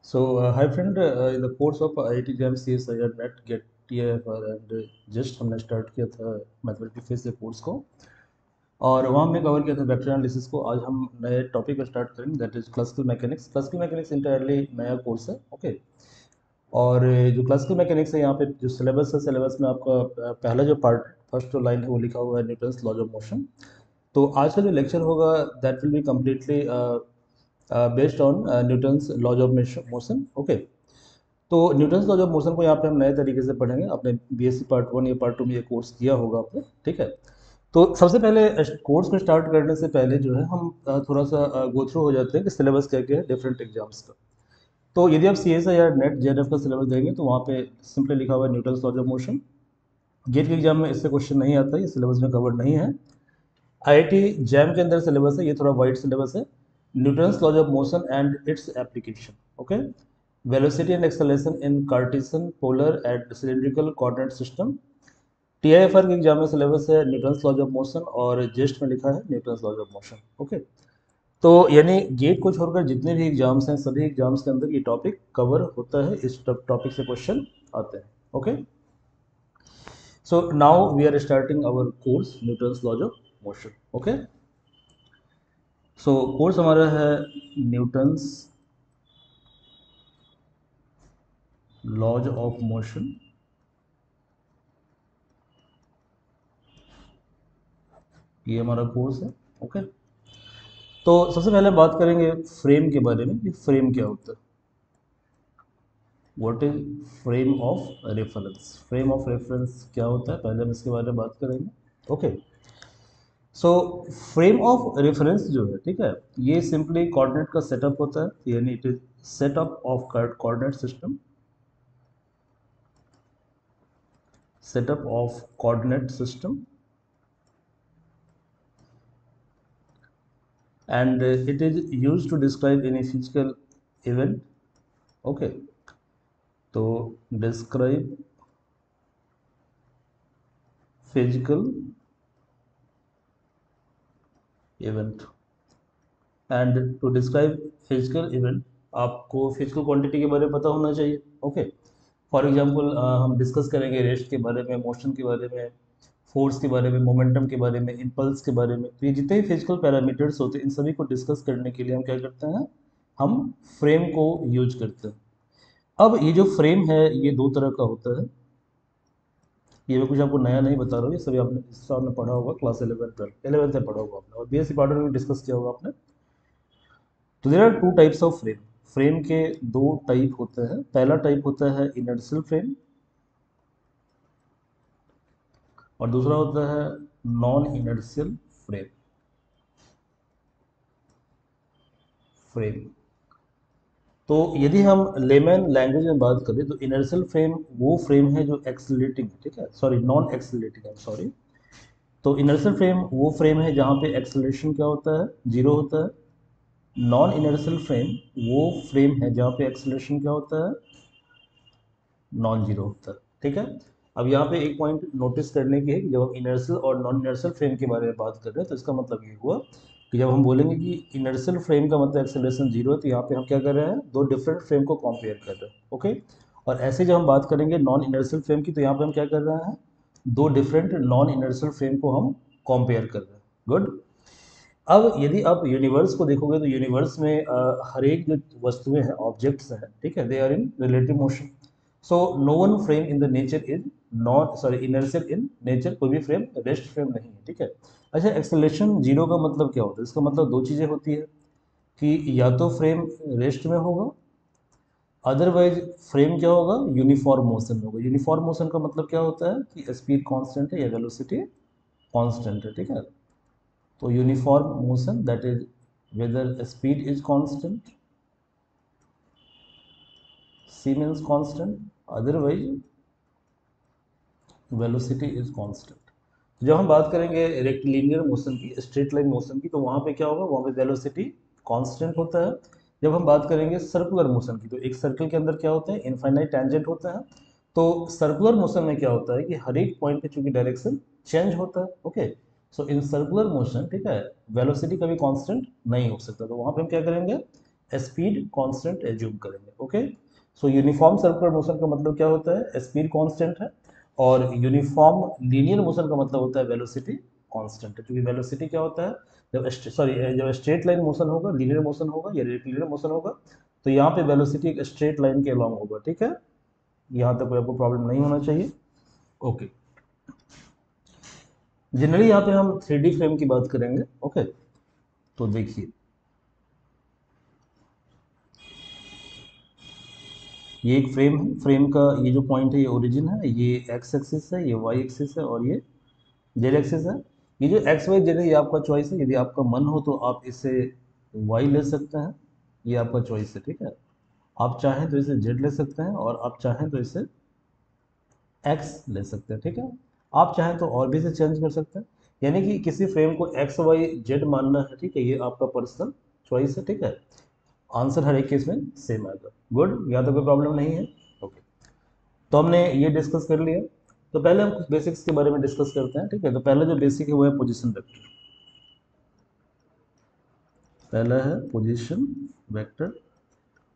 Hi friend, in the course of IIT JAM CSIR NET GET TIFR and just हमने start किया था mathematics phase से course को और वहाँ हमने कवर किया था वेक्टर एनालिसिस को। आज हम नए टॉपिक को स्टार्ट करेंगे that is classical mechanics. Classical mechanics entirely नया कोर्स है, ओके। और जो क्लासिकल मैकेनिक्स है यहाँ पे जो सिलेबस है, सिलेबस में आपका पहला जो पार्ट फर्स्ट लाइन है वो लिखा हुआ है न्यूटन्स लॉज ऑफ मोशन। तो आज का जो लेक्चर होगा that will be completely based on Newton's laws of motion, okay. तो न्यूटन्स लॉज ऑफ मोशन को यहाँ पे हम नए तरीके से पढ़ेंगे। आपने बीएससी पार्ट 1 या पार्ट 2 में ये कोर्स किया होगा आपने, ठीक है। तो सबसे पहले कोर्स को स्टार्ट करने से पहले जो है हम थोड़ा सा गो थ्रू हो जाते हैं कि सिलेबस क्या क्या है डिफरेंट एग्जाम्स का। तो यदि आप सी एस आई या नेट जेएनएफ का सिलेबस देंगे तो वहाँ पे सिंपली लिखा हुआ है Newton's laws of motion. GATE के एग्जाम में इससे क्वेश्चन नहीं आता, ये सिलेबस में कवर नहीं है। आईआईटी जैम के अंदर सिलेबस है, ये थोड़ा वाइड सिलेबस है। Newton's laws of motion and its application, okay. Velocity and acceleration in Cartesian polar and cylindrical coordinate system. TIFR के एग्जाम में सिलेबस है न्यूटन्स लॉज ऑफ मोशन और जेस्ट में लिखा है Newton's laws of motion, okay. तो यानी gate को छोड़कर जितने भी एग्जाम्स हैं सभी एग्जाम्स के अंदर ये टॉपिक कवर होता है, इस टॉपिक से क्वेश्चन आते हैं, okay. So now we are starting our course Newton's laws of motion, okay. So course हमारा है न्यूटन्स लॉज ऑफ मोशन। ये हमारा कोर्स है, ओके। तो सबसे पहले बात करेंगे फ्रेम के बारे में कि फ्रेम क्या होता है। What is frame of reference. Frame of reference क्या होता है पहले हम इसके बारे में बात करेंगे, okay. So frame of reference जो है, ठीक है, ये सिंपली कोऑर्डिनेट का सेटअप होता है, यानी it is setup of coordinate system, setup of coordinate system and it is used to describe any physical event, okay। तो describe physical event and to describe physical event आपको physical quantity के बारे में पता होना चाहिए, ओके। फॉर एग्जांपल हम discuss करेंगे रेस्ट के बारे में, मोशन के बारे में, फोर्स के बारे में, मोमेंटम के बारे में, इम्पल्स के बारे में। तो ये जितने भी फिजिकल पैरामीटर्स होते हैं इन सभी को डिस्कस करने के लिए हम क्या करते हैं, हम फ्रेम को यूज करते हैं। अब ये जो फ्रेम है ये दो तरह का होता है, ये मैं कुछ आपको नया नहीं बता रहा हूँ, ये सभी आपने इस साल में पढ़ा होगा, क्लास 11 12 11th में पढ़ा होगा आपने और बीएससी पार्ट में डिस्कस किया होगा आपने। तो there are two types of frame. Frame के दो टाइप होते हैं। पहला टाइप होता है इनर्शियल फ्रेम और दूसरा होता है नॉन इनर्शियल फ्रेम। फ्रेम तो यदि हम लेमन लैंग्वेज में बात करें तो इनर्शियल फ्रेम वो फ्रेम है जो एक्सेलरेटिंग, ठीक है, sorry non accelerating, I am sorry. तो इनर्शियल फ्रेम वो फ्रेम है जहाँ पे एक्सेलरेशन क्या होता है, जीरो होता है। नॉन इनर्शियल फ्रेम वो फ्रेम है जहाँ पे एक्सेलरेशन क्या होता है, नॉन जीरो होता है, ठीक है। अब यहाँ पे एक पॉइंट नोटिस करने की है कि जब हम इनर्शियल और नॉन इनर्शियल फ्रेम के बारे में बात कर रहे हैं तो इसका मतलब ये हुआ कि जब हम बोलेंगे कि इनर्शियल फ्रेम का मतलब एक्सेलरेशन जीरो है तो यहाँ पे हम क्या कर रहे हैं, दो डिफरेंट फ्रेम को कंपेयर कर रहे हैं, ओके। और ऐसे जब हम बात करेंगे नॉन इनर्शियल फ्रेम की तो यहाँ पे हम क्या कर रहे हैं, दो डिफरेंट नॉन इनर्शियल फ्रेम को हम कंपेयर कर रहे हैं, गुड। अब यदि आप यूनिवर्स को देखोगे तो यूनिवर्स में हर एक जो वस्तुएं हैं, ऑब्जेक्ट्स हैं, ठीक है, they are in relative motion. So no one frame in the nature is not sorry inertial in nature, कोई भी फ्रेम रेस्ट फ्रेम नहीं है, ठीक है। अच्छा, एक्सेलरेशन जीरो का मतलब क्या होता है, इसका मतलब दो चीज़ें होती है कि या तो फ्रेम रेस्ट में होगा, अदरवाइज फ्रेम क्या होगा, यूनिफॉर्म मोशन में होगा। यूनिफॉर्म मोशन का मतलब क्या होता है कि स्पीड कांस्टेंट है या वेलोसिटी कांस्टेंट है, ठीक है। तो uniform motion that is whether speed is constant, c means constant, otherwise velocity is constant. जब हम बात करेंगे रेक्टिलिनियर मोशन की, स्ट्रेट लाइन मोशन की, तो वहाँ पे क्या होगा, वहाँ पे वेलोसिटी कांस्टेंट होता है। जब हम बात करेंगे सर्कुलर मोशन की तो एक सर्कल के अंदर क्या होता है, इनफाइनाइट टेंजेंट होता है। तो सर्कुलर मोशन में क्या होता है कि हर एक पॉइंट पे चूंकि डायरेक्शन चेंज होता है, okay. So in circular motion, ठीक है, वेलोसिटी कभी कांस्टेंट नहीं हो सकता, तो वहाँ पे हम क्या करेंगे, स्पीड कांस्टेंट एज्यूम करेंगे। ओके, सो यूनिफॉर्म सर्कुलर मोशन का मतलब क्या होता है, स्पीड कांस्टेंट है, और यूनिफॉर्म लीनियर मोशन का मतलब होता है वेलोसिटी कांस्टेंट है। क्योंकि वेलोसिटी क्या होता है, जब स्ट्रेट लाइन मोशन होगा, लीनियर मोशन होगा या रेक्टिलिनियर मोशन होगा, तो यहाँ पे वेलोसिटी एक स्ट्रेट लाइन के अलॉन्ग होगा। ठीक है, यहाँ तक कोई आपको प्रॉब्लम नहीं होना चाहिए। ओके, जनरली यहाँ पे हम 3D फ्रेम की बात करेंगे। ओके, तो देखिए ये एक फ्रेम है, फ्रेम का ये जो पॉइंट है ये ओरिजिन है, ये एक्स एक्सिस है, ये वाई एक्सिस है, और ये जेड एक्सिस है। ये जो एक्स वाई जेड है ये आपका चॉइस है, यदि आपका मन हो तो आप इसे वाई ले सकते हैं, ये आपका चॉइस है। ठीक है, आप चाहें तो इसे जेड ले सकते हैं, और आप चाहें तो इसे एक्स ले सकते हैं। ठीक है, आप चाहें तो और भी इसे चेंज कर सकते हैं, यानी कि किसी फ्रेम को एक्स वाई जेड मानना है। ठीक है, ये आपका पर्सनल चॉइस है। ठीक है, आंसर हर एक केस में सेम आएगा। गुड, यहाँ तो कोई प्रॉब्लम नहीं है। ओके, तो हमने ये डिस्कस कर लिया। तो पहले हम कुछ बेसिक्स के बारे में डिस्कस करते हैं। ठीक है, तो पहला जो बेसिक है वो है पोजीशन वेक्टर। पहला है पोजीशन वेक्टर,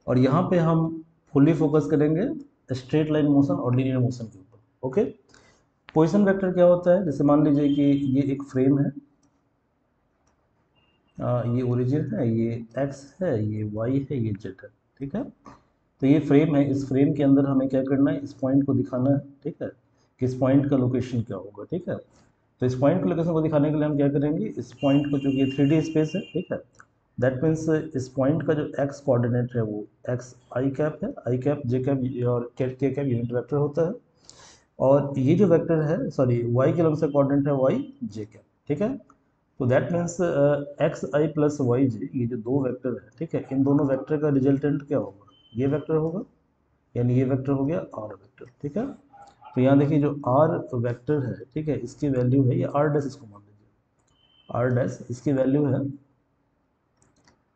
और यहाँ पे हम फुल्ली फोकस करेंगे स्ट्रेट लाइन मोशन और लीनियर मोशन के ऊपर। ओके, पोजीशन वेक्टर क्या होता है, जैसे मान लीजिए कि ये एक फ्रेम है, ये ओरिजिन है, ये एक्स है, ये वाई है, ये जेड है। ठीक है, तो ये फ्रेम है, इस फ्रेम के अंदर हमें क्या करना है, इस पॉइंट को दिखाना है। ठीक है, कि इस पॉइंट का लोकेशन क्या होगा। ठीक है, तो इस पॉइंट के लोकेशन को दिखाने के लिए हम क्या करेंगे, इस पॉइंट को, चूंकि 3D स्पेस है, ठीक है, दैट मीन्स इस पॉइंट का जो एक्स कोऑर्डिनेट है वो एक्स आई कैप है, आई कैप जे कैप और के कैप यूनिट वेक्टर होता है, और ये जो वेक्टर है, सॉरी, वाई के लंब से कोऑर्डिनेट है वाई जे कैप। ठीक है, तो that means X I plus Y J, ये जो दो वेक्टर है, ठीक है, इन दोनों वेक्टर का रिजल्टेंट क्या होगा, ये वेक्टर होगा, यानी ये वेक्टर हो गया आर वेक्टर। ठीक है, तो यहाँ देखिए जो आर वेक्टर है, ठीक है, इसकी वैल्यू है, ये आर डैश इसको मान लीजिए, आर डैश इसकी वैल्यू है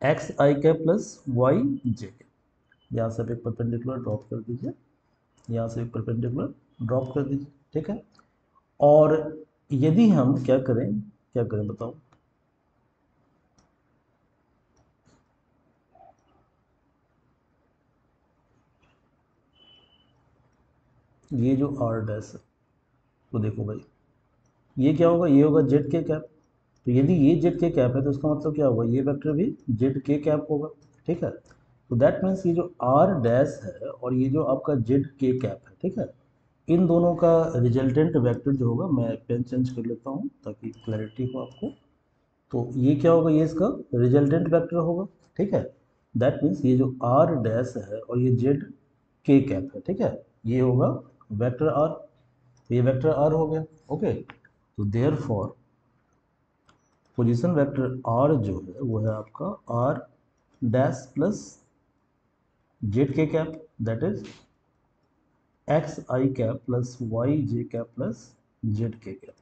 x I cap plus Y J cap. यहाँ से आप एक परपेंडिकुलर ड्रॉप कर दीजिए, यहाँ से एक परपेंडिकुलर ड्रॉप कर दीजिए। ठीक है, और यदि हम क्या करें, क्या करें बताओ, ये जो आर डैश है, तो देखो भाई ये क्या होगा, ये होगा जेड के कैप। तो यदि ये जेड के कैप है तो इसका मतलब क्या होगा, ये वेक्टर भी जेड के कैप होगा। ठीक है, तो दैट मीन्स ये जो आर डैश है और ये जो आपका जेड के कैप है, ठीक है, इन दोनों का रिजल्टेंट वेक्टर जो होगा, मैं पेन चेंज कर लेता हूँ ताकि क्लैरिटी हो आपको, तो ये क्या होगा, ये इसका रिजल्टेंट वेक्टर होगा। ठीक है, दैट मीन्स ये जो आर डैश है और ये जेड के कैप है, ठीक है, ये होगा वेक्टर आर, तो ये वेक्टर आर हो गया। ओके, तो therefore position vector R जो है वो है आपका R dash plus Z K cap, that is X I cap plus Y J cap plus Z K cap.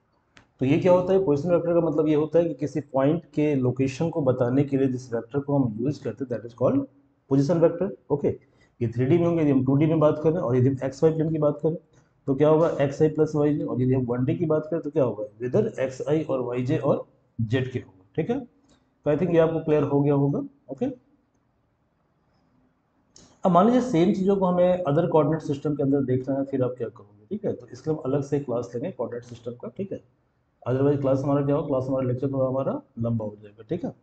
तो ये क्या होता है, पोजीशन वेक्टर का मतलब ये होता है कि किसी पॉइंट के लोकेशन को बताने के लिए जिस वेक्टर को हम यूज करते हैं that is called position vector. Okay, ये 3D में होंगे, यदि हम 2D में बात करें, और यदि हम एक्स वाई प्लेन की बात करें तो क्या होगा, एक्स आई प्लस वाई जे, और यदि हम 1D की बात करें तो क्या होगा, विदर एक्स आई और वाई जे और जेड के होगा। ठीक है, तो आई थिंक ये आपको क्लियर हो गया होगा। ओके, अब मान लीजिए सेम चीज़ों को हमें अदर कोऑर्डिनेट सिस्टम के अंदर देखना है, फिर आप क्या करोगे। ठीक है, तो इसके लिए हम अलग से क्लास लेंगे कोऑर्डिनेट सिस्टम का। ठीक है, अदरवाइज क्लास हमारा क्या होगा, क्लास हमारा लेक्चर थोड़ा हमारा लंबा हो जाएगा। ठीक है,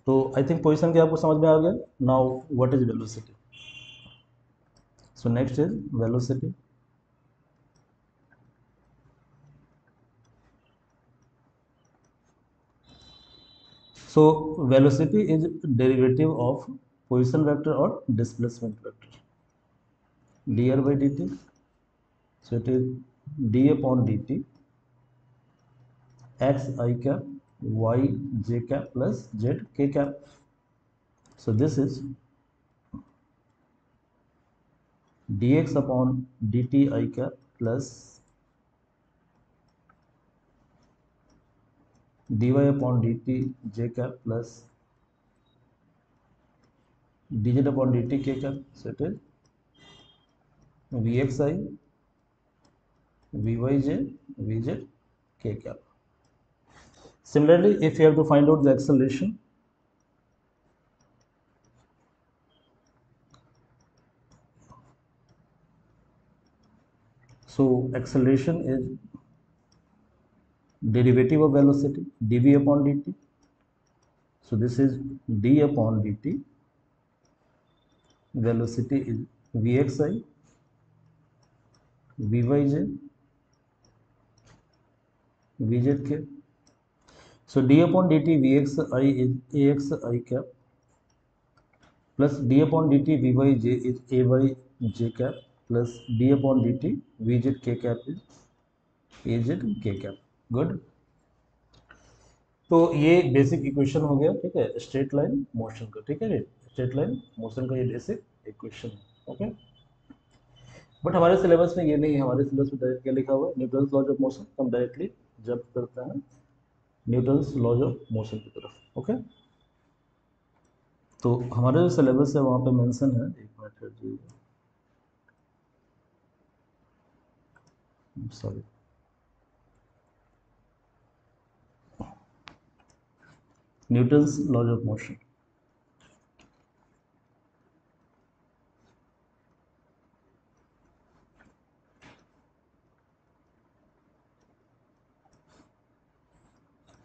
तो आई थिंक पोजिशन क्या आपको समझ में आ गया। Now what is velocity, so next is velocity. So velocity is derivative of position vector और displacement vector, D R by D T, so it is D upon D T X I cap Y J cap plus Z K cap. So this is dx upon dt I cap plus dy upon dt j cap plus dz upon dt k cap. So it is vxi vyj vz k cap. Similarly, if you have to find out the acceleration, So acceleration is derivative of velocity dv upon dt. So this is d upon dt. Velocity is vxi, vyj, vzk. So d upon dt vxi is axi cap plus d upon dt vyj is ayj cap plus d upon dt vzk cap is azk cap. Good. तो ये basic equation हो गया, ठीक है, straight line motion का. ठीक है, straight line motion का ये बेसिक इक्वेशन है. ओके, बट हमारे सिलेबस में ये नहीं है. हमारे सिलेबस में डायरेक्ट क्या लिखा हुआ है, न्यूटन्स लॉज ऑफ मोशन. हम डायरेक्टली जब करते हैं न्यूटन्स लॉज ऑफ मोशन की तरफ. ओके, तो हमारे जो सिलेबस है वहाँ पे मेंशन है, एक मिनट जी, sorry, Newton's laws of motion.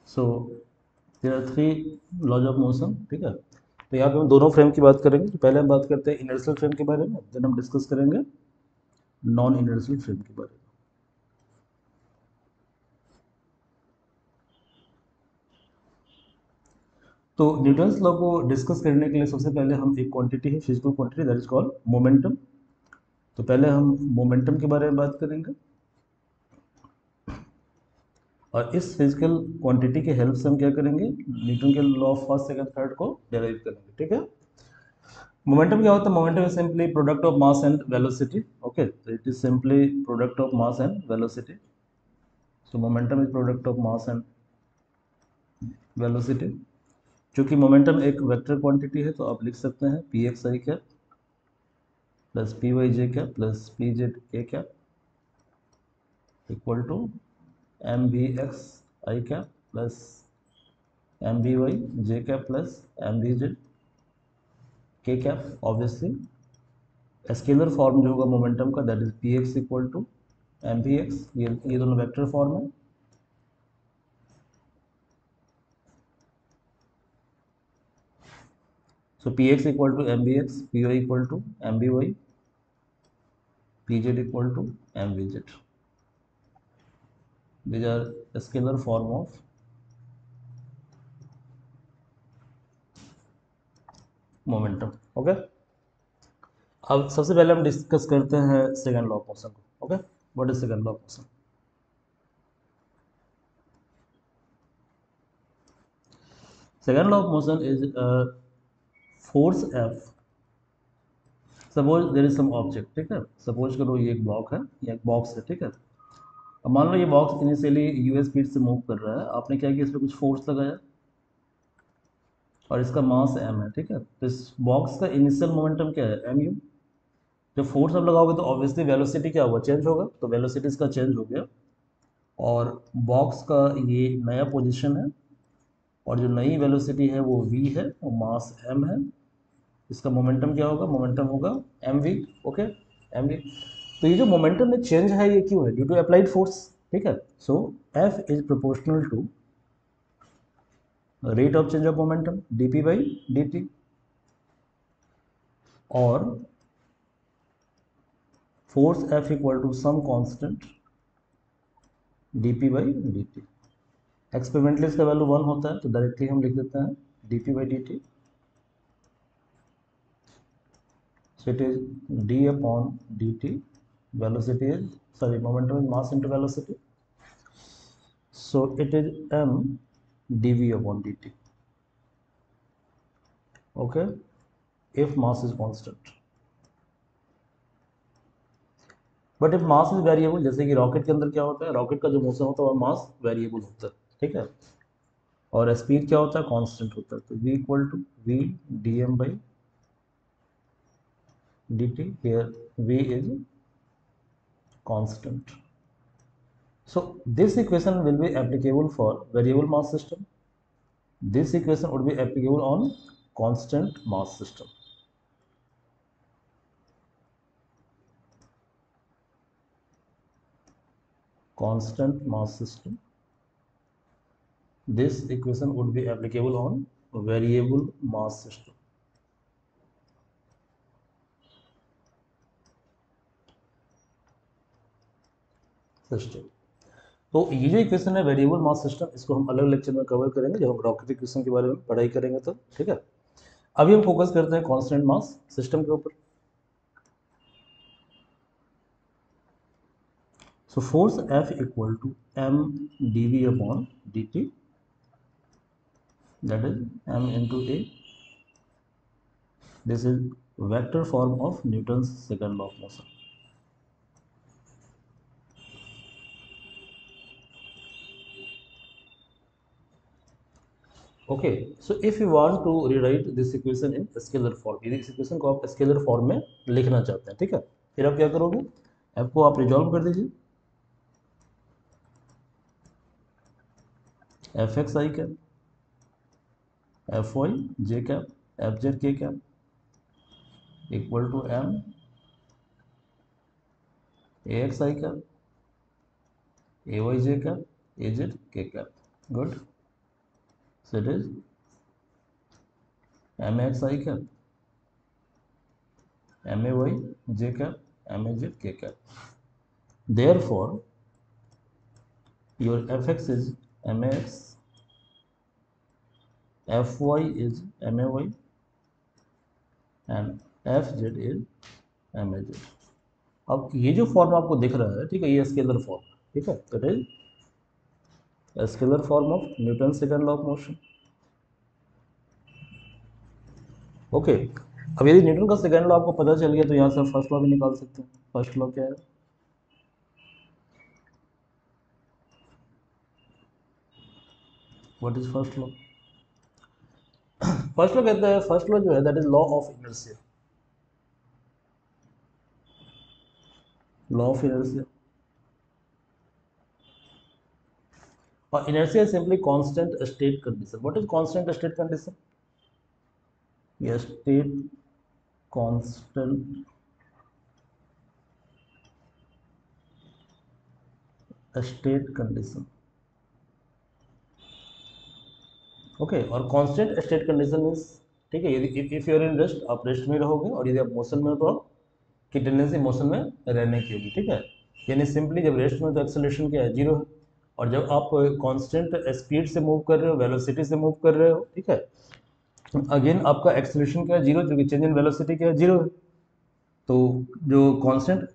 So there are 3 laws of motion. ठीक है, तो यहाँ पे हम दोनों फ्रेम की बात करेंगे. तो पहले हम बात करते हैं इनर्शियल फ्रेम के बारे में, देन हम डिस्कस करेंगे नॉन इनर्शियल फ्रेम के बारे में. तो न्यूटन्स लॉ को डिस्कस करने के लिए सबसे पहले हम एक क्वांटिटी है, physical quantity, that is called momentum. तो पहले हम मोमेंटम के बारे में बात करेंगे और इस फिजिकल क्वांटिटी के हेल्प से हम क्या करेंगे, न्यूटन के law of first second third को डेराइव करेंगे. ठीक है, मोमेंटम क्या होता है? Momentum is simply product of mass and velocity. Okay, तो it is simply product of mass and velocity. So momentum is product of mass and velocity. चूंकि momentum एक वेक्टर क्वांटिटी है तो आप लिख सकते हैं P X I cap plus P Y J cap plus P Z K cap equal to M V X I cap plus M V Y J cap plus M V Z K cap. Obviously scalar form जो होगा momentum का, that is P X equal to M V X. ये दोनों vector form है. So Px equal to Mbx, Py equal to Mby, Pz equal to Mvz. These are scalar form of momentum. Okay. अब सबसे पहले हम discuss करते हैं second law of motion को. Okay, what is second law of motion? Second law of motion is force F. Suppose there is some object. ठीक है, suppose करो ये एक ब्लॉक है या एक बॉक्स है. ठीक है, अब मान लो ये बॉक्स इनिशियली u स्पीड से मूव कर रहा है. आपने क्या किया, इस पर कुछ फोर्स लगाया और इसका मास m है. ठीक है, तो इस बॉक्स का इनिशियल मोमेंटम क्या है, mu. जब फोर्स आप लगाओगे तो ऑब्वियसली वेलोसिटी क्या होगा, चेंज होगा. तो वेलोसिटी इसका चेंज हो गया और बॉक्स का ये नया पोजीशन है और जो नई वेलोसिटी है वो v है और मास m है. इसका मोमेंटम क्या होगा, मोमेंटम होगा mv. Okay, mv. तो ये जो मोमेंटम में चेंज है ये क्यों है, ड्यू टू अप्लाइड फोर्स. ठीक है, so f is proportional to rate of change of momentum dp by dt और force F equal to some constant dp by dt. Experimentally इसका वैल्यू 1 होता है तो डायरेक्टली हम लिख देते हैं dp by dt. So it is d upon dt. Velocity is, sorry, momentum is mass into velocity. So it is m dv upon dt. Okay, if mass is constant. But if mass is variable, जैसे कि rocket के अंदर क्या होता है, rocket का जो motion होता है वो मास वेरिएबल होता है. ठीक है, और स्पीड क्या होता है, कांस्टेंट होता है. तो v equal to v dm by dt. here v is constant. So this equation will be applicable for variable mass system. This equation would be applicable on constant mass system. constant mass system, this equation would be applicable on variable mass system. तो ये जो equation है variable mass system, इसको हम अलग lecture में cover करेंगे जब हम रॉकेट इक्वेशन के बारे में पढ़ाई करेंगे तो, ठीक है। अभी हम फोकस करते हैं कांस्टेंट मास सिस्टम के ऊपर। So force F equal to m dv upon dt, that is m into a. This is vector form of Newton's second law of motion. Okay, so if you want to rewrite this equation in scalar form, यदि इस equation को आप scalar form में लिखना चाहते हैं, ठीक है, फिर आप क्या करोगे, f को आप रिजॉल्व कर दीजिए, F X I cap, F Y J cap, F Z K cap equal to m A X I cap, A Y J cap, A Z K cap. Good. So it is mx I cap, may j cap, maz k cap. Therefore, your fx is max, fy is may, and fz is maz. अब ये जो form आपको दिख रहा है, ठीक है, ये स्केलर फॉर्म, ठीक है, that is a scalar form of Newton's second law of motion. Okay, अब यदि न्यूटन का सेकंड लॉ आपको पता चल गया तो यहाँ से फर्स्ट लॉ भी निकाल सकते हैं. फर्स्ट लॉ क्या है? What is first law? First law कहता है, फर्स्ट लॉ जो है that is law of inertia. Law of inertia, और inertia is simply constant state condition. What is constant state condition? Yes, state constant state condition. ओके, और constant state condition means, ठीक है, यदि if you are in rest, आप rest में रहोगे, और यदि आप मोशन में हो तो आपकी टेंडेंसी मोशन में रहने की होगी, ठीक है. यानी सिंपली जब रेस्ट में तो एक्सेलरेशन क्या है, जीरो है, और जब आप कांस्टेंट स्पीड से मूव कर रहे हो, वेलोसिटी से मूव कर रहे हो, ठीक है, अगेन आपका एक्सेलरेशन क्या है, जीरो, क्योंकि चेंज इन वेलोसिटी क्या है, जीरो है. तो जो कांस्टेंट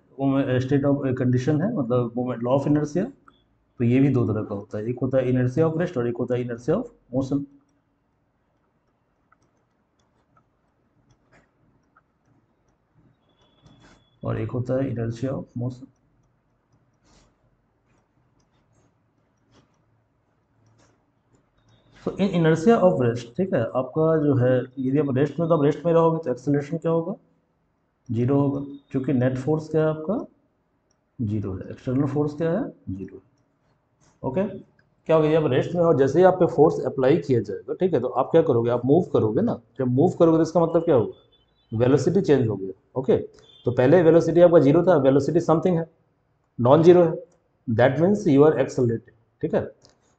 स्टेट ऑफ कंडीशन है, मतलब मोमेंट, लॉ ऑफ इनर्शिया, तो ये भी दो तरह का होता है. एक होता है इनर्शिया ऑफ रेस्ट और एक होता है इनर्शिया ऑफ मोशन. और एक होता है इनर्शिया ऑफ मोशन. तो इन इनर्शिया ऑफ रेस्ट, ठीक है, आपका जो है, यदि आप रेस्ट में, तो आप रेस्ट में रहोगे तो एक्सेलरेशन क्या होगा, जीरो होगा, क्योंकि नेट फोर्स क्या है आपका, जीरो है, एक्सटर्नल फोर्स क्या है, जीरो है. ओके, क्या होगा, आप रेस्ट में हो, जैसे ही आप पे फोर्स अप्लाई किया जाएगा, ठीक है, तो आप क्या करोगे, आप मूव करोगे ना. जब मूव करोगे तो इसका मतलब क्या होगा, वेलोसिटी चेंज हो गया. ओके, तो पहले वेलोसिटी आपका जीरो था, वेलोसिटी समथिंग है, नॉन जीरो है, that means you are accelerating, ठीक है.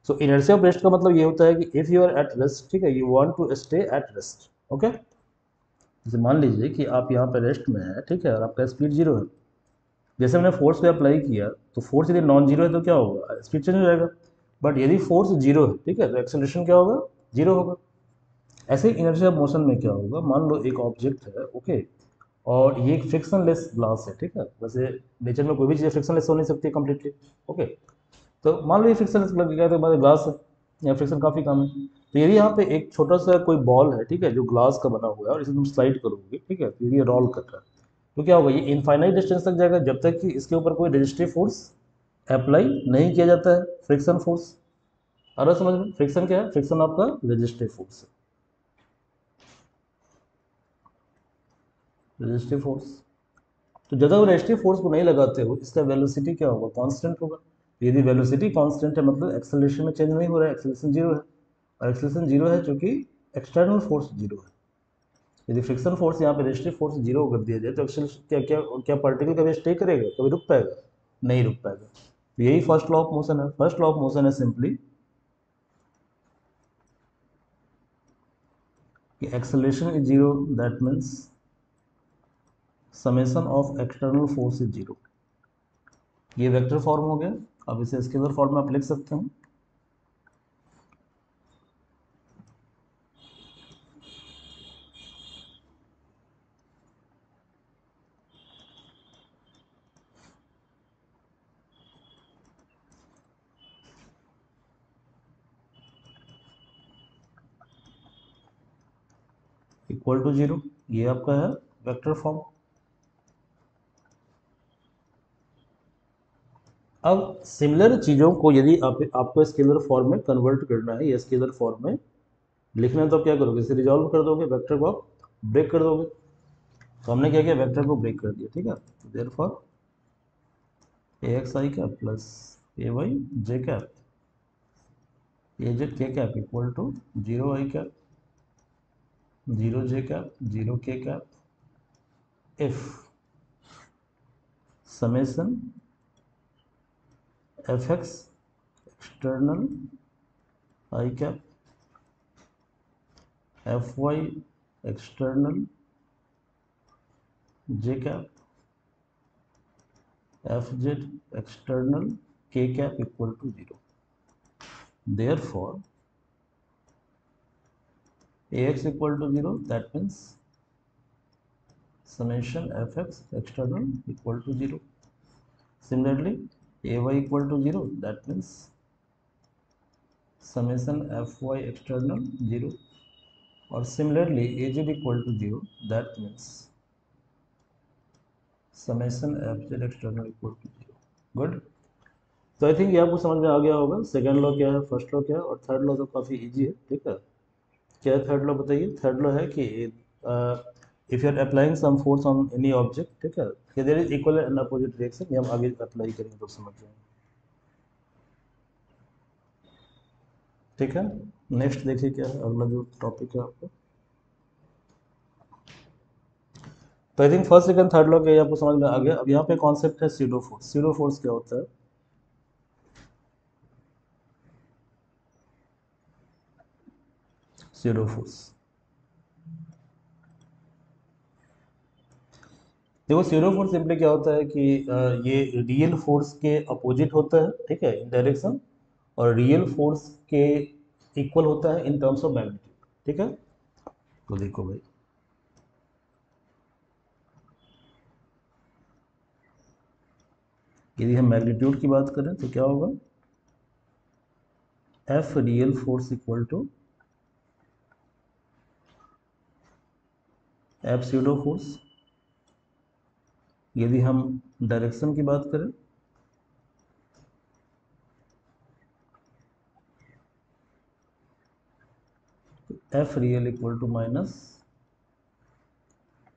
सो इनर्शिया ऑफ रेस्ट का मतलब ये होता है कि if you are at rest, ठीक है, you want to stay at rest. Okay, जैसे मान लीजिए कि आप यहाँ पे रेस्ट में है, ठीक है, और आपका स्पीड जीरो है. जैसे मैंने फोर्स पे अप्लाई किया, तो फोर्स यदि नॉन जीरो है तो क्या होगा, स्पीड चेंज हो जाएगा. बट यदि फोर्स जीरो है, ठीक है, तो एक्सेलरेशन क्या होगा, जीरो होगा. ऐसे ही इनर्शिया ऑफ मोशन में क्या होगा, मान लो एक ऑब्जेक्ट है, ओके, और ये एक फ्रिक्शनलेस ग्लास है, ठीक है. वैसे नेचर में कोई भी चीज़ फ्रिक्शनलेस हो नहीं सकती कंप्लीटली. ओके, तो मान लो ये फ्रिक्शनलेस लग गया, तो हमारे ग्लास है, या फ्रिक्शन काफ़ी कम है. तो यदि यहाँ पे एक छोटा सा कोई बॉल है, ठीक है, जो ग्लास का बना हुआ है, और इसे तुम स्लाइड करोगे, ठीक है, तो ये रोल कर रहा है, तो क्या होगा, ये इनफाइनाइट डिस्टेंस तक जाएगा जब तक कि इसके ऊपर कोई रेजिस्टिव फोर्स अप्लाई नहीं किया जाता है, फ्रिक्शन फोर्स. अरे समझ में, फ्रिक्शन क्या है, फ्रिक्शन आपका रेजिस्टिव फोर्स है, रेजिस्टिव फोर्स. तो जब तक रेजिस्टिव फोर्स को नहीं लगाते हो, इसका वेलोसिटी क्या होगा, कांस्टेंट होगा. यदि वेलोसिटी कांस्टेंट है, मतलब एक्सेलरेशन में चेंज नहीं हो रहा है, एक्सेलरेशन जीरो है, और एक्सेलरेशन जीरो है क्योंकि एक्सटर्नल फोर्स जीरो है. यदि फ्रिक्शन फोर्स यहाँ पे रेजिस्टिव फोर्स जीरो कर दिया जाए, तो एक्सेलरेशन क्या क्या क्या पार्टिकल कभी स्टे करेगा, कभी रुक पाएगा, नहीं रुक पाएगा. यही फर्स्ट लॉ ऑफ मोशन है। फर्स्ट लॉ ऑफ मोशन है सिंपली कि acceleration is zero, that means summation of external force is zero. ये वेक्टर फॉर्म हो गया। अब इसे स्केलर फॉर्म में आप लिख सकते हैं। इक्वल टू जीरो, ये आपका है वेक्टर फॉर्म। अब सिमिलर चीज़ों को यदि आपको स्केलर फॉर्म में कन्वर्ट करना है या स्केलर फॉर्म में लिखना है, तो आप क्या करोगे, इसे रिजॉल्व कर दोगे, वेक्टर को आप ब्रेक कर दोगे। तो हमने क्या किया, वेक्टर को ब्रेक कर दिया, ठीक है। Therefore A X I cap plus A Y J cap A Z K cap equal to zero I cap zero J cap zero K cap if summation F X external I cap F Y external J cap F Z external K cap equal to zero. Therefore ax equal to 0, that means summation fx external equal to 0. Similarly, ay equal to 0, that means summation fy external 0. और similarly az equal to 0, that means summation fz external equal to 0. Good. तो I think ये आपको समझ में आ गया होगा second law क्या है, फर्स्ट लॉ क्या है, और थर्ड लॉ तो काफ़ी इजी है, ठीक है। क्या है थर्ड लॉ बताइए। थर्ड लॉ है कि if you are applying some force on any object, ठीक है, कि there is equal and opposite reaction, ये हम आगे अप्लाई करेंगे तो समझ जाएंगे, ठीक है। नेक्स्ट देखिए क्या है अगला जो टॉपिक है आपका। तो I think first second third law के आपको समझ में आ गया। अब यहाँ पे कॉन्सेप्ट है सीडो फोर्स। सीडो फोर्स क्या होता है, सीडो फोर्स, देखो सीडो फोर्स सिंपली क्या होता है कि ये रियल फोर्स के अपोजिट होता है, ठीक है, इन डायरेक्शन, और रियल फोर्स के इक्वल होता है इन टर्म्स ऑफ मैग्नीट्यूड, ठीक है। तो देखो भाई, यदि हम मैग्नीट्यूड की बात करें तो क्या होगा, F real force equal to F pseudo force. यदि हम डायरेक्शन की बात करें तो F real equal to minus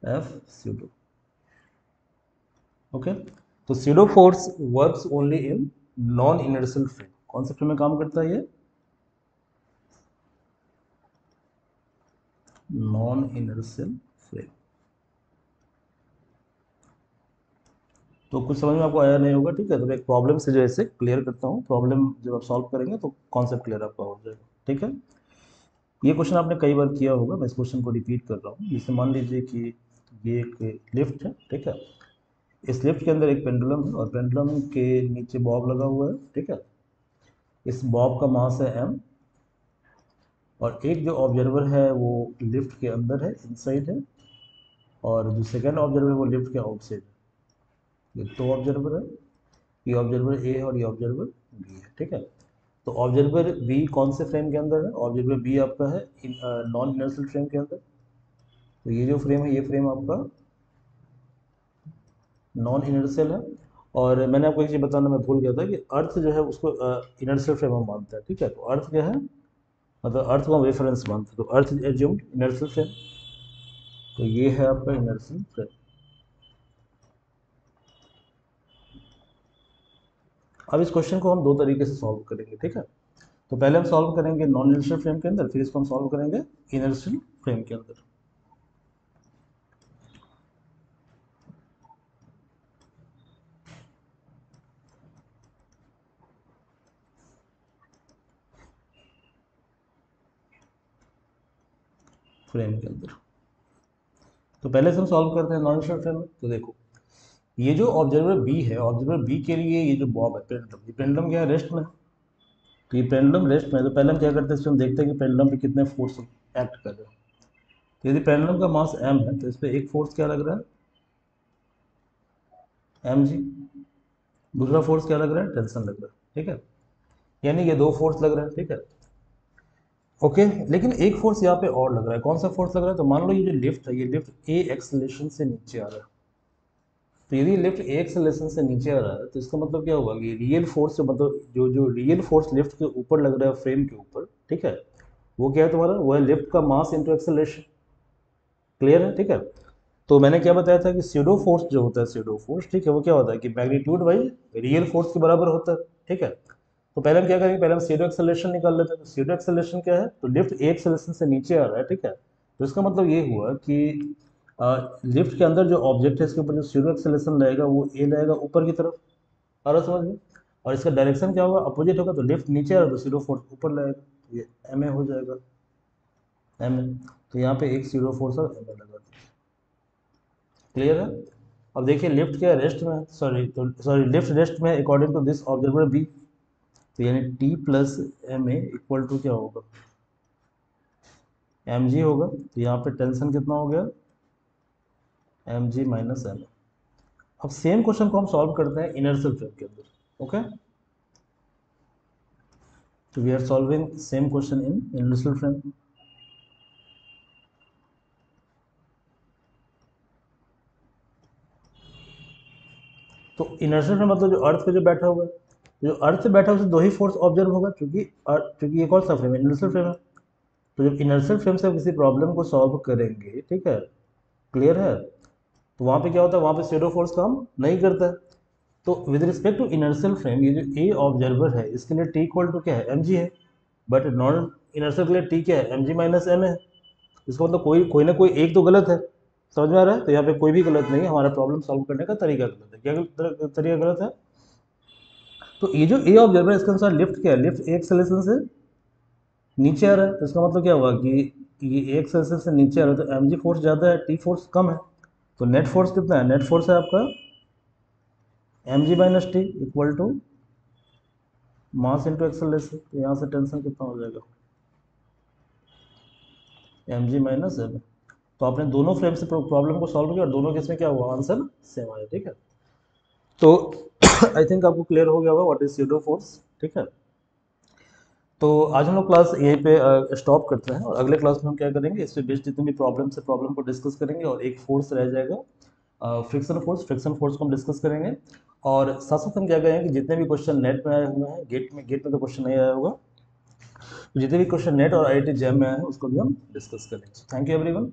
F pseudo. Okay, तो pseudo force works only in non inertial frame. कौन से फ्रेम में काम करता है ये, नॉन इनर्शियल फ्रेम। तो कुछ समझ में आपको आया नहीं होगा, ठीक है। तो मैं एक प्रॉब्लम से जो है क्लियर करता हूँ। प्रॉब्लम जब आप सॉल्व करेंगे तो कॉन्सेप्ट क्लियर आपका हो जाएगा, ठीक है। ये क्वेश्चन आपने कई बार किया होगा, मैं इस क्वेश्चन को रिपीट कर रहा हूँ। जैसे मान लीजिए कि ये एक लिफ्ट है, ठीक है। इस लिफ्ट के अंदर एक पेंडुलम है और पेंडुलम के नीचे बॉब लगा हुआ है, ठीक है। इस बॉब का मास है m, और एक जो ऑब्जर्वर है वो लिफ्ट के अंदर है, इनसाइड है, और जो सेकंड ऑब्जर्वर है वो लिफ्ट के आउटसाइड है। ये दो ऑब्जर्वर है, ये ऑब्जर्वर ए है और ये ऑब्जर्वर बी है, ठीक है। तो ऑब्जर्वर बी कौन से फ्रेम के अंदर है, ऑब्जर्वर बी आपका है नॉन इनर्शियल फ्रेम के अंदर। तो ये जो फ्रेम है ये फ्रेम आपका नॉन इनर्शियल है। और मैंने आपको एक चीज़ बताना मैं भूल गया था कि अर्थ जो है उसको इनर्शियल फ्रेम हम मानते हैं, ठीक है। तो अर्थ क्या है, मतलब अर्थ को हम रेफरेंस मानते हैं, तो अर्थ एज्यूम्ड इनर्शियल फ्रेम। तो ये है आपका इनर्शियल फ्रेम। अब इस क्वेश्चन को हम दो तरीके से सॉल्व करेंगे, ठीक है। तो पहले हम सॉल्व करेंगे नॉन इनर्शियल फ्रेम के अंदर, फिर इसको हम सॉल्व करेंगे इनर्शियल फ्रेम के अंदर। फ्रेम के अंदर। तो पहले से हम सॉल्व करते हैं नॉन इनर्शियल फ्रेम में। तो देखो, ये जो ऑब्जर्वर बी है, ऑब्जर्वर बी के लिए ये जो बॉब है पेंडुलम, ये पेंडुलम क्या है, रेस्ट में है। तो ये पेंडुलम रेस्ट में है, तो पहले हम क्या करते हैं, इसमें हम देखते हैं कि पेंडुलम पे कितने फोर्स एक्ट कर रहे हैं। तो यदि पेंडुलम का मास m है तो इस पर एक फोर्स क्या लग रहा है, mg। दूसरा फोर्स क्या लग रहा है, टेंशन लग रहा है, ठीक है। यानी ये दो फोर्स लग रहा है, ठीक है। ओके, लेकिन एक फोर्स यहाँ पे और लग रहा है। कौन सा फोर्स लग रहा है, तो मान लो ये जो लिफ्ट है, ये लिफ्ट ए एक्सेलरेशन से नीचे आ रहा है। तो यदि लिफ्ट ए एक्सेलरेशन से नीचे आ रहा है तो इसका मतलब क्या होगा कि रियल फोर्स, जो मतलब जो रियल फोर्स लिफ्ट के ऊपर लग रहा है, फ्रेम के ऊपर, ठीक है, वो क्या है तुम्हारा, वो है लिफ्ट का मास इंटू एक्सेलरेशन। क्लियर है, ठीक है। तो मैंने क्या बताया था कि स्यूडो फोर्स जो होता है, स्यूडो फोर्स, ठीक है, वो क्या होता है कि मैग्नीट्यूड बाई रियल फोर्स के बराबर होता है, ठीक है। तो पहले हम क्या करेंगे, पहले हम स्यूडो एक्सेलरेशन निकाल लेते हैं। तो स्यूडो एक्सेलरेशन क्या है, तो लिफ्ट ए एक्सेलरेशन से नीचे आ रहा है, ठीक है। तो इसका मतलब ये हुआ कि लिफ्ट के अंदर जो ऑब्जेक्ट है, इसके ऊपर जो स्यूडो एक्सेलरेशन रहेगा वो ए रहेगा ऊपर की तरफ। आ रहा समझ में। और इसका डायरेक्शन क्या होगा, अपोजिट होगा। तो लिफ्ट नीचे आ रहा है तो स्यूडो फोर्स ऊपर लगेगा, तो ये एम ए हो जाएगा, एम ए। तो यहाँ पे एक स्यूडो फोर्स और एम ए लगा। क्लियर है। अब देखिए लिफ्ट क्या रेस्ट में है, सॉरी लिफ्ट रेस्ट में है according to this observer B. तो यानी T plus M A equal to क्या होगा, एम जी होगा। तो यहाँ पे टेंशन कितना हो गया, M G minus M A. अब सेम क्वेश्चन को हम सॉल्व करते हैं इनर्शियल फ्रेम के अंदर। ओके, तो we are solving same question in inertial frame. तो इनर्शियल फ्रेम मतलब जो अर्थ पे जो बैठा हुआ है, जो अर्थ पे बैठा है उसे दो ही फोर्स ऑब्जर्व होगा, क्योंकि ये कौन सा फ्रेम है, इनर्शियल फ्रेम है। तो जब इनर्शियल फ्रेम से हम किसी प्रॉब्लम को सॉल्व करेंगे, ठीक है, क्लियर है, तो वहाँ पे क्या होता है, वहाँ पे शेडो फोर्स काम नहीं करता है। तो with respect to inertial frame, ये जो ए ऑब्जर्वर है, इसके लिए टी इक्वल टू क्या है, एम जी है। बट नॉन इनर्शियल के लिए टी क्या है, एम जी माइनस एम है। इसका मतलब कोई कोई ना कोई एक तो गलत है। समझ में आ रहा है। तो यहाँ पे कोई भी गलत नहीं है, हमारा प्रॉब्लम सॉल्व करने का तरीका गलत है। क्या तरीका गलत है। तो ये जो ए ऑब्जर्वर है, इसके अनुसार लिफ्ट क्या है, लिफ्ट एक एक्सेलरेशन से नीचे आ रहा है। तो इसका मतलब क्या हुआ कि ये एक एक्सेलरेशन से नीचे आ रहा है, तो एम जी फोर्स ज़्यादा है, टी फोर्स कम है। तो नेट फोर्स कितना है, नेट फोर्स है आपका M G minus T equal to mass into acceleration. तो यहाँ से टेंशन कितना हो जाएगा, एम जी माइनस एम। तो आपने दोनों फ्रेम से प्रॉब्लम को सॉल्व किया और दोनों केस में क्या हुआ, आंसर सेम आया, ठीक है। तो आई थिंक आपको क्लियर हो गया होगा व्हाट इज स्यूडो फोर्स, ठीक है। तो आज हम लोग क्लास यहीं पे स्टॉप करते हैं, और अगले क्लास में हम क्या करेंगे, इस पे बेस्ड जितने भी प्रॉब्लम से प्रॉब्लम को डिस्कस करेंगे, और एक फोर्स रह जाएगा फ्रिक्शन फोर्स को हम डिस्कस करेंगे। और साथ साथ हम क्या करेंगे कि जितने भी क्वेश्चन नेट में आए हुए हैं, गेट में तो क्वेश्चन नहीं आया होगा, तो जितने भी क्वेश्चन नेट और IIT जैम में आए हैं उसको भी हम डिस्कस करेंगे। Thank you everyone.